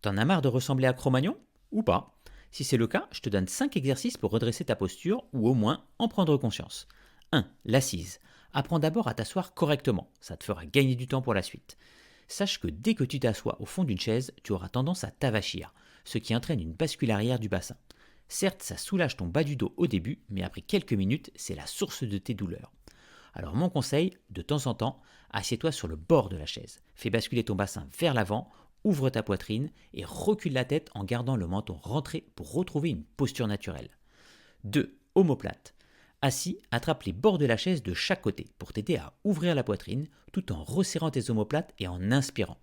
T'en as marre de ressembler à Cro-Magnon? Ou pas? Si c'est le cas, je te donne 5 exercices pour redresser ta posture ou au moins en prendre conscience. 1. L'assise. Apprends d'abord à t'asseoir correctement, ça te fera gagner du temps pour la suite. Sache que dès que tu t'assois au fond d'une chaise, tu auras tendance à t'avachir, ce qui entraîne une bascule arrière du bassin. Certes, ça soulage ton bas du dos au début, mais après quelques minutes, c'est la source de tes douleurs. Alors mon conseil, de temps en temps, assieds-toi sur le bord de la chaise. Fais basculer ton bassin vers l'avant, ouvre ta poitrine et recule la tête en gardant le menton rentré pour retrouver une posture naturelle. 2. Omoplate. Assis, attrape les bords de la chaise de chaque côté pour t'aider à ouvrir la poitrine tout en resserrant tes omoplates et en inspirant.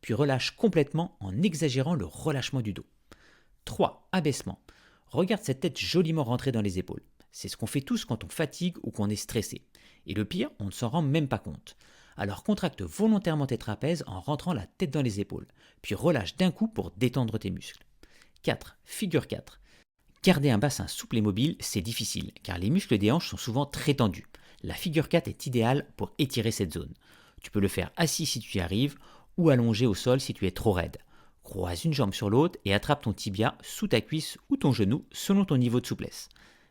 Puis relâche complètement en exagérant le relâchement du dos. 3. Abaissement. Regarde cette tête joliment rentrée dans les épaules. C'est ce qu'on fait tous quand on fatigue ou qu'on est stressé. Et le pire, on ne s'en rend même pas compte. Alors contracte volontairement tes trapèzes en rentrant la tête dans les épaules, puis relâche d'un coup pour détendre tes muscles. 4. Figure 4. Garder un bassin souple et mobile, c'est difficile, car les muscles des hanches sont souvent très tendus. La figure 4 est idéale pour étirer cette zone. Tu peux le faire assis si tu y arrives, ou allongé au sol si tu es trop raide. Croise une jambe sur l'autre et attrape ton tibia sous ta cuisse ou ton genou selon ton niveau de souplesse.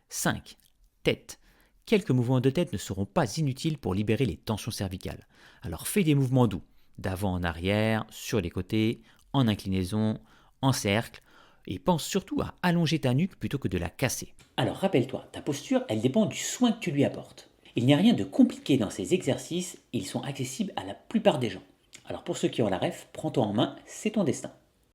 5. Tête. Quelques mouvements de tête ne seront pas inutiles pour libérer les tensions cervicales. Alors fais des mouvements doux, d'avant en arrière, sur les côtés, en inclinaison, en cercle, et pense surtout à allonger ta nuque plutôt que de la casser. Alors rappelle-toi, ta posture, elle dépend du soin que tu lui apportes. Il n'y a rien de compliqué dans ces exercices, ils sont accessibles à la plupart des gens. Alors pour ceux qui ont la ref, prends-toi en main, c'est ton destin.